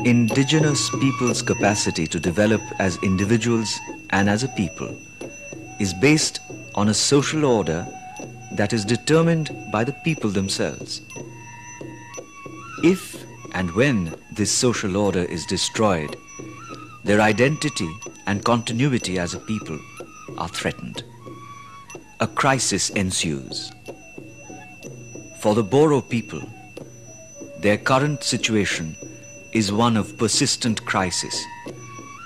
Indigenous people's capacity to develop as individuals and as a people is based on a social order that is determined by the people themselves. If and when this social order is destroyed, their identity and continuity as a people are threatened. A crisis ensues. For the Boro people, their current situation is one of persistent crisis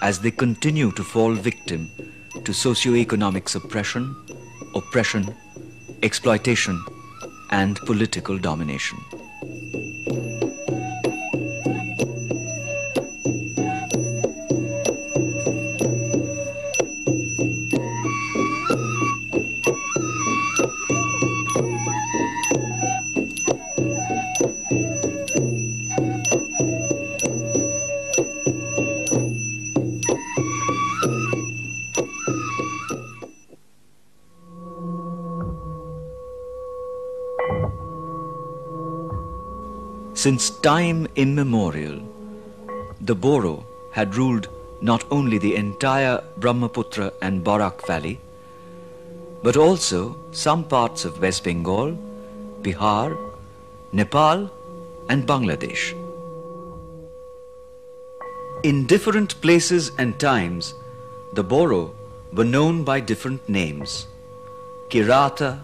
as they continue to fall victim to socio-economic suppression, oppression, exploitation, and political domination. Since time immemorial, the Boro had ruled not only the entire Brahmaputra and Barak valley, but also some parts of West Bengal, Bihar, Nepal, and Bangladesh. In different places and times, the Boro were known by different names: Kirata,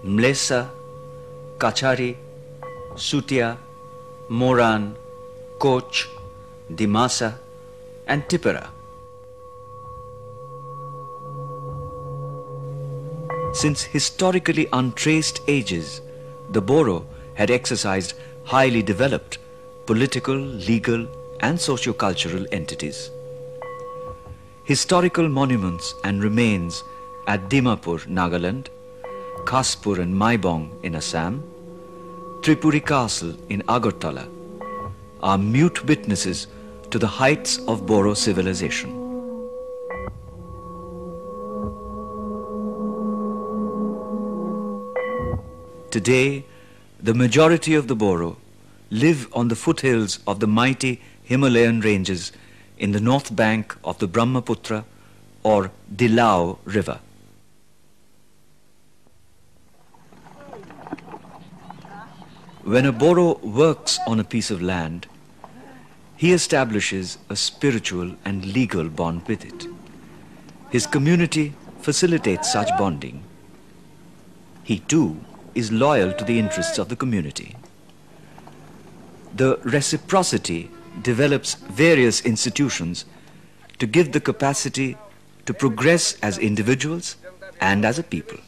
Mlesa, Kachari, Sutia, Moran, Koch, Dimasa, and Tipera. Since historically untraced ages, the Boro had exercised highly developed political, legal, and socio-cultural entities. Historical monuments and remains at Dimapur, Nagaland, Khaspur and Maibong in Assam, Tripuri Castle in Agartala are mute witnesses to the heights of Boro civilization. Today, the majority of the Boro live on the foothills of the mighty Himalayan ranges in the north bank of the Brahmaputra or Dilao River. When a Boro works on a piece of land, he establishes a spiritual and legal bond with it. His community facilitates such bonding. He too is loyal to the interests of the community. The reciprocity develops various institutions to give the capacity to progress as individuals and as a people.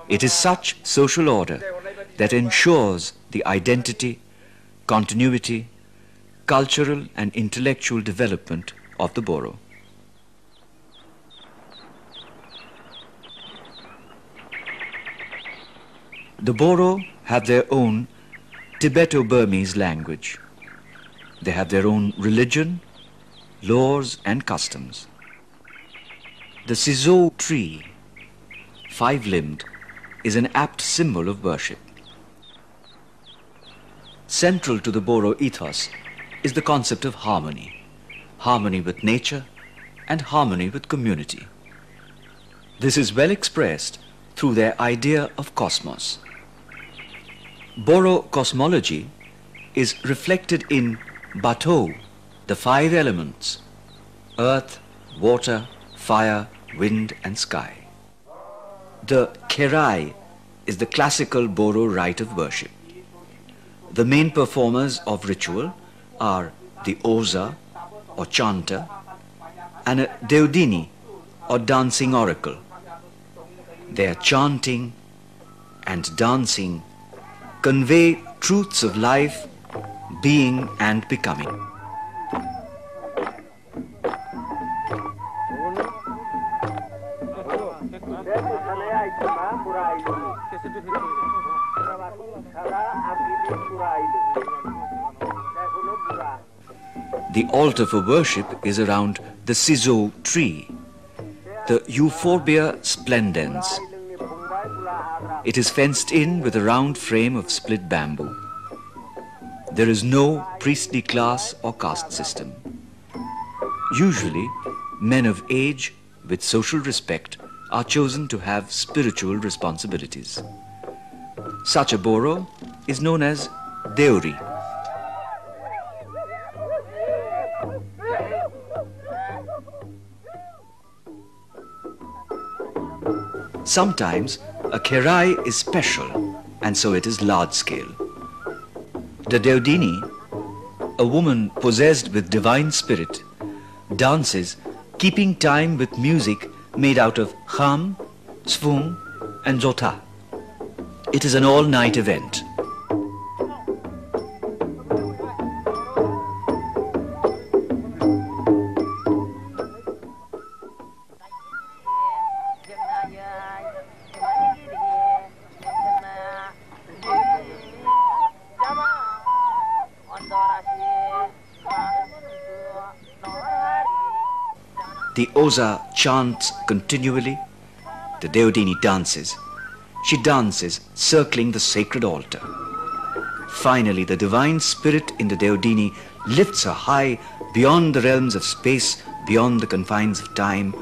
It is such social order that ensures the identity, continuity, cultural and intellectual development of the Boro. The Boro have their own Tibeto-Burmese language. They have their own religion, laws and customs. The Sizo tree, five-limbed, is an apt symbol of worship. Central to the Boro ethos is the concept of harmony. Harmony with nature and harmony with community. This is well expressed through their idea of cosmos. Boro cosmology is reflected in Bato, the five elements: earth, water, fire, wind and sky. The Kerai is the classical Boro rite of worship. The main performers of ritual are the Oza or chanter and a Deodini or dancing oracle. Their chanting and dancing convey truths of life, being and becoming. The altar for worship is around the Sizo tree, the Euphorbia splendens. It is fenced in with a round frame of split bamboo. There is no priestly class or caste system. Usually, men of age with social respect are chosen to have spiritual responsibilities. Such a Boro is known as Deuri. Sometimes a kerai is special, and so it is large scale. The Deodini, a woman possessed with divine spirit, dances keeping time with music made out of kham, svung and zotha. It is an all-night event. The Oza chants continually. The Deodini dances. She dances circling the sacred altar. Finally, the divine spirit in the Deodini lifts her high beyond the realms of space, beyond the confines of time,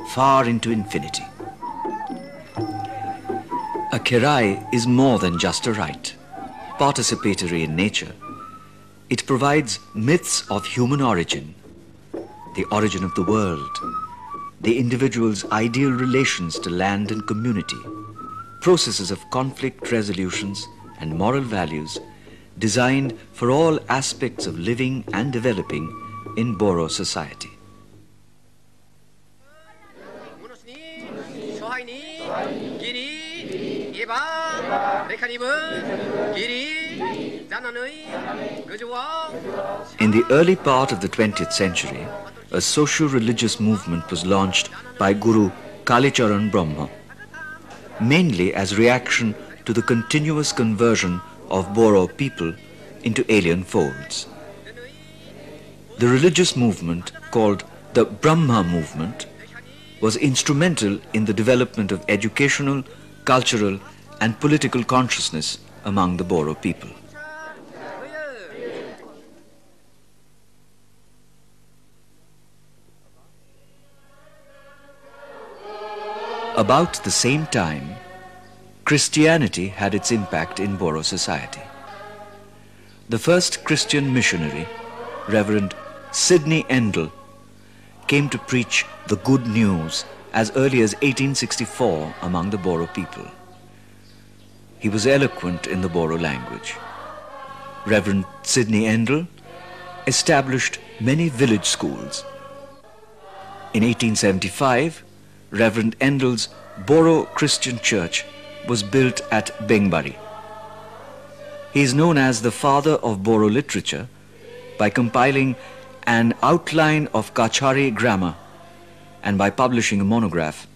far into infinity. A kerai is more than just a rite, participatory in nature. It provides myths of human origin, the origin of the world, the individual's ideal relations to land and community, processes of conflict resolutions and moral values designed for all aspects of living and developing in Boro society. In the early part of the 20th century, a socio-religious movement was launched by Guru Kalicharan Brahma, mainly as reaction to the continuous conversion of Boro people into alien folds. The religious movement, called the Brahma movement, was instrumental in the development of educational, cultural and political consciousness among the Boro people. About the same time, Christianity had its impact in Boro society. The first Christian missionary, Reverend Sidney Endel, came to preach the good news as early as 1864 among the Boro people. He was eloquent in the Boro language. Reverend Sidney Endel established many village schools. In 1875, Reverend Endel's Boro Christian Church was built at Bengbari. He is known as the father of Boro literature by compiling an outline of Kachari grammar and by publishing a monograph,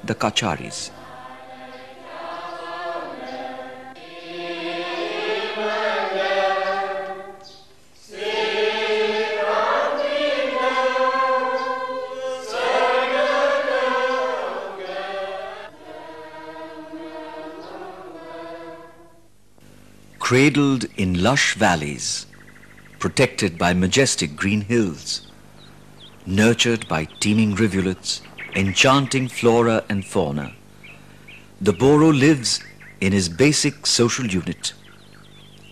The Kacharis. Cradled in lush valleys, protected by majestic green hills, nurtured by teeming rivulets, enchanting flora and fauna, the Boro lives in his basic social unit,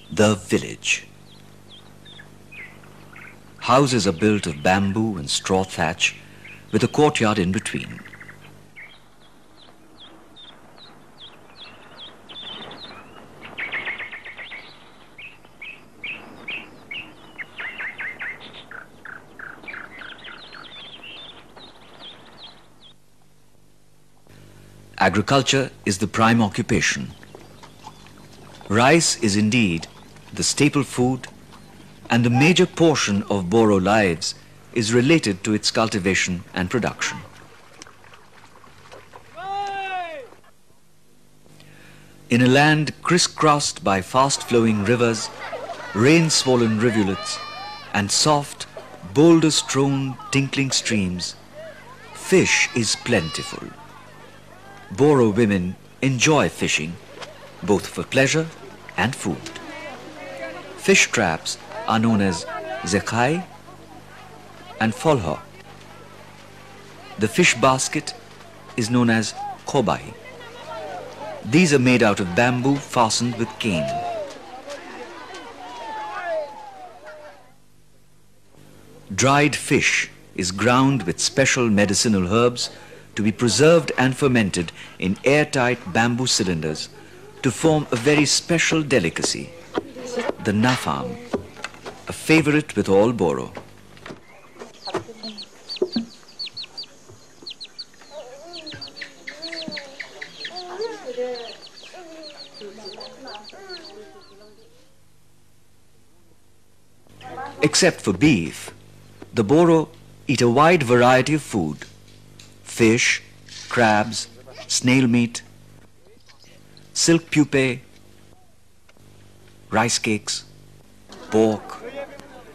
the village. Houses are built of bamboo and straw thatch with a courtyard in between. Agriculture is the prime occupation. Rice is indeed the staple food, and the major portion of Boro lives is related to its cultivation and production. In a land crisscrossed by fast-flowing rivers, rain-swollen rivulets, and soft, boulder-strewn, tinkling streams, fish is plentiful. Boro women enjoy fishing, both for pleasure and food. Fish traps are known as zekai and folho. The fish basket is known as kobai. These are made out of bamboo fastened with cane. Dried fish is ground with special medicinal herbs to be preserved and fermented in airtight bamboo cylinders to form a very special delicacy, the nafam, a favorite with all Boro. Except for beef, the Boro eat a wide variety of food: fish, crabs, snail meat, silk pupae, rice cakes, pork,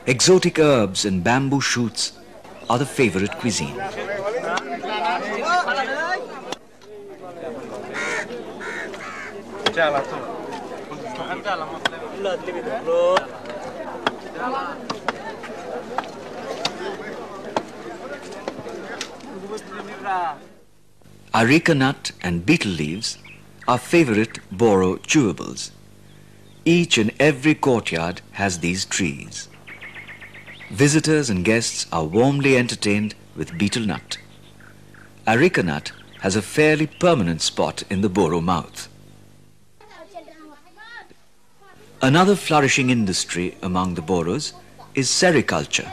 exotic herbs and bamboo shoots are the favorite cuisine. Areca nut and betel leaves are favorite Boro chewables. Each and every courtyard has these trees. Visitors and guests are warmly entertained with betel nut. Areca nut has a fairly permanent spot in the Boro mouth. Another flourishing industry among the Boros is sericulture.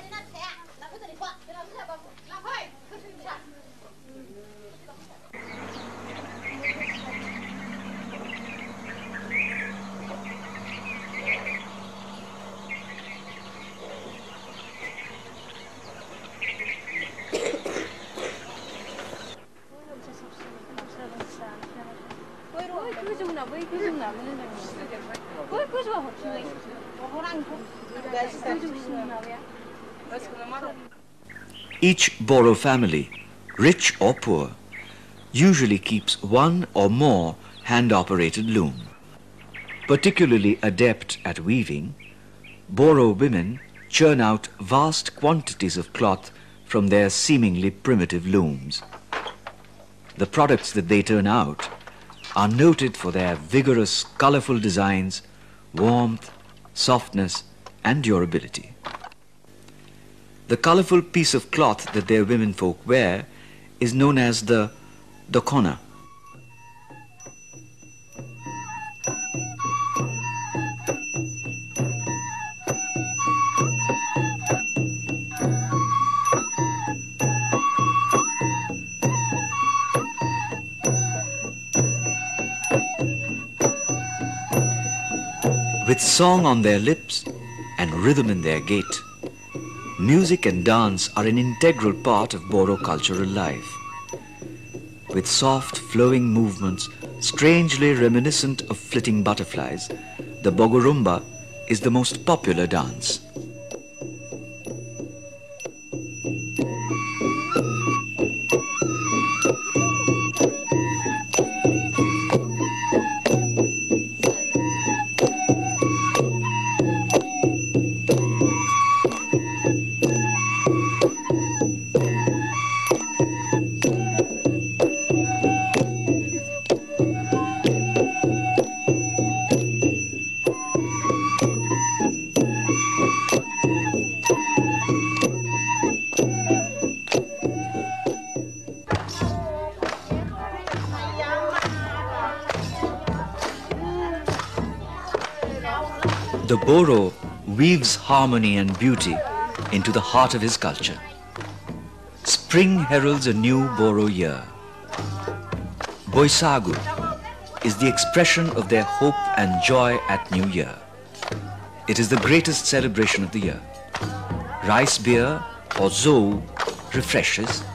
Each Boro family, rich or poor, usually keeps one or more hand-operated loom. Particularly adept at weaving, Boro women churn out vast quantities of cloth from their seemingly primitive looms. The products that they turn out are noted for their vigorous, colorful designs, warmth, softness, and durability. The colorful piece of cloth that their womenfolk wear is known as the dokona. With song on their lips and rhythm in their gait, music and dance are an integral part of Boro cultural life. With soft, flowing movements, strangely reminiscent of flitting butterflies, the Bogorumba is the most popular dance. The Boro weaves harmony and beauty into the heart of his culture. Spring heralds a new Boro year. Boisagu is the expression of their hope and joy at New Year. It is the greatest celebration of the year. Rice beer or zou refreshes.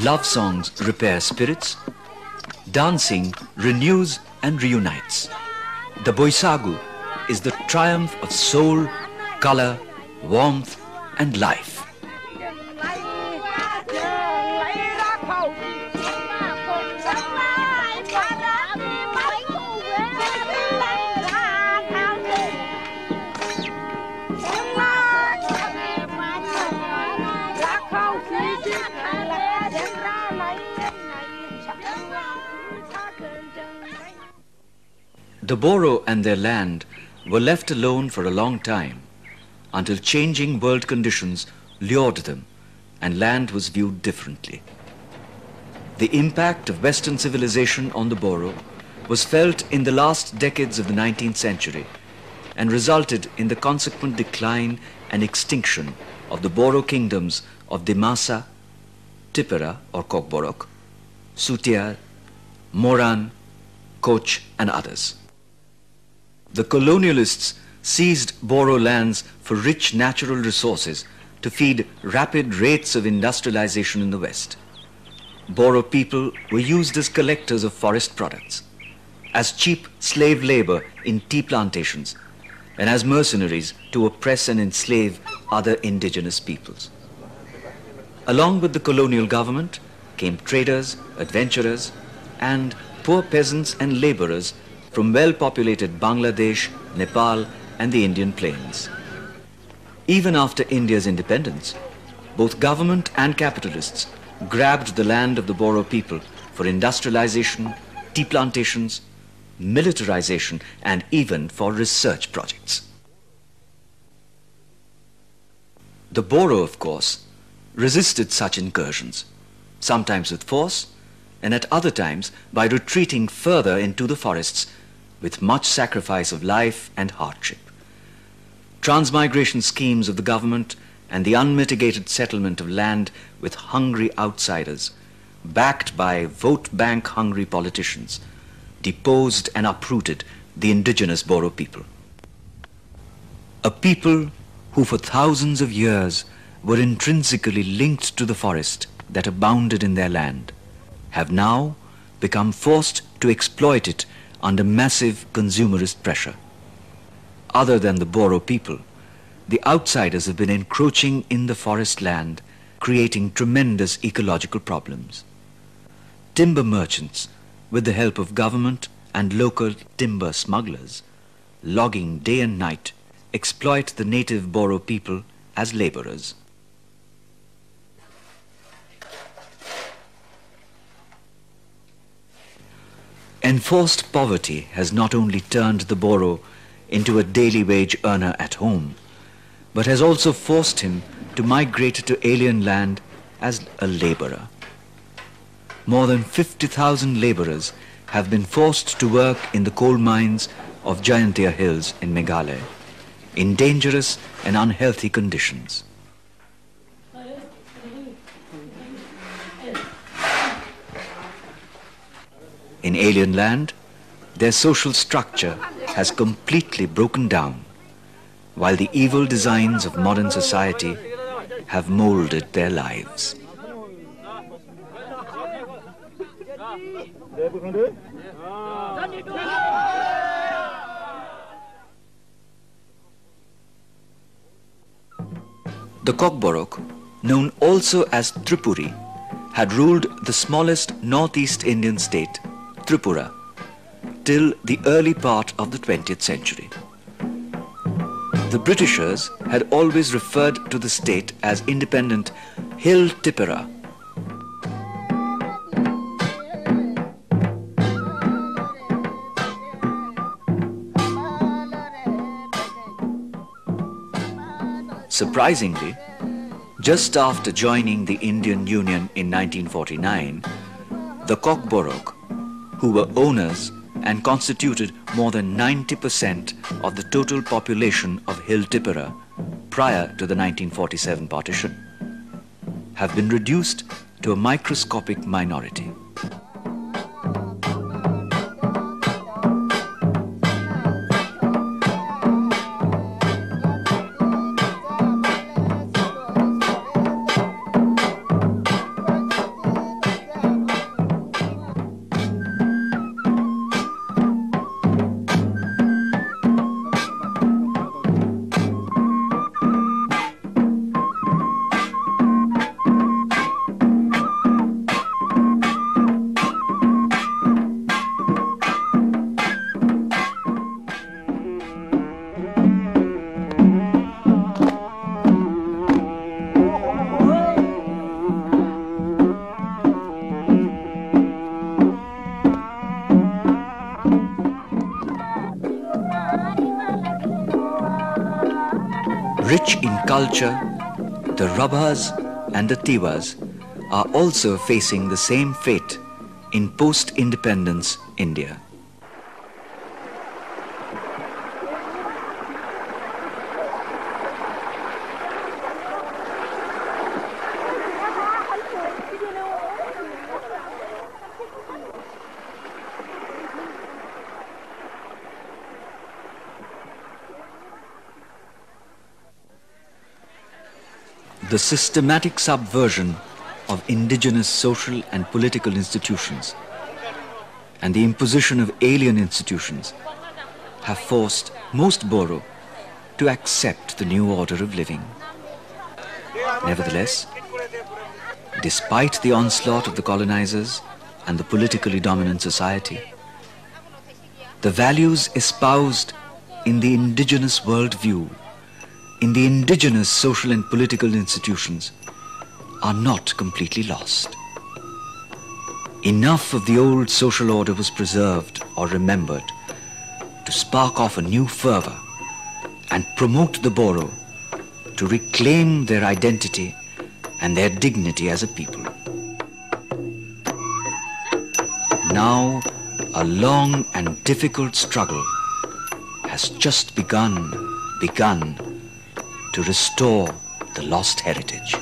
Love songs repair spirits. Dancing renews and reunites. The Boisagu is the triumph of soul, color, warmth and life. The Boro and their land were left alone for a long time until changing world conditions lured them and land was viewed differently. The impact of Western civilization on the Boro was felt in the last decades of the 19th century and resulted in the consequent decline and extinction of the Boro kingdoms of Dimasa, Tipperah or Kokborok, Sutiar, Moran, Koch and others. The colonialists seized Boro lands for rich natural resources to feed rapid rates of industrialization in the West. Boro people were used as collectors of forest products, as cheap slave labor in tea plantations, and as mercenaries to oppress and enslave other indigenous peoples. Along with the colonial government came traders, adventurers, and poor peasants and laborers from well-populated Bangladesh, Nepal, and the Indian plains. Even after India's independence, both government and capitalists grabbed the land of the Boro people for industrialization, tea plantations, militarization, and even for research projects. The Boro, of course, resisted such incursions, sometimes with force, and at other times by retreating further into the forests with much sacrifice of life and hardship. Transmigration schemes of the government and the unmitigated settlement of land with hungry outsiders, backed by vote bank hungry politicians, deposed and uprooted the indigenous Boro people. A people who for thousands of years were intrinsically linked to the forest that abounded in their land, have now become forced to exploit it under massive consumerist pressure. Other than the Boro people, the outsiders have been encroaching in the forest land, creating tremendous ecological problems. Timber merchants, with the help of government and local timber smugglers, logging day and night, exploit the native Boro people as laborers. Enforced poverty has not only turned the Boro into a daily wage earner at home, but has also forced him to migrate to alien land as a laborer. More than 50,000 laborers have been forced to work in the coal mines of Jayantia Hills in Meghalaya in dangerous and unhealthy conditions. In alien land, their social structure has completely broken down, while the evil designs of modern society have molded their lives. The Kokborok, known also as Tripuri, had ruled the smallest northeast Indian state, Tripura, till the early part of the 20th century. The Britishers had always referred to the state as independent Hill Tipperah. Surprisingly, just after joining the Indian Union in 1949, the Kokborok, who were owners and constituted more than 90% of the total population of Hill Tipperah prior to the 1947 partition, have been reduced to a microscopic minority. Rich in culture, the Rabhas and the Tiwas are also facing the same fate in post-independence India. The systematic subversion of indigenous social and political institutions and the imposition of alien institutions have forced most Boro to accept the new order of living. Nevertheless, despite the onslaught of the colonizers and the politically dominant society, the values espoused in the indigenous worldview, in the indigenous social and political institutions, are not completely lost. Enough of the old social order was preserved or remembered to spark off a new fervor and promote the Boro to reclaim their identity and their dignity as a people. Now, a long and difficult struggle has just begun to restore the lost heritage.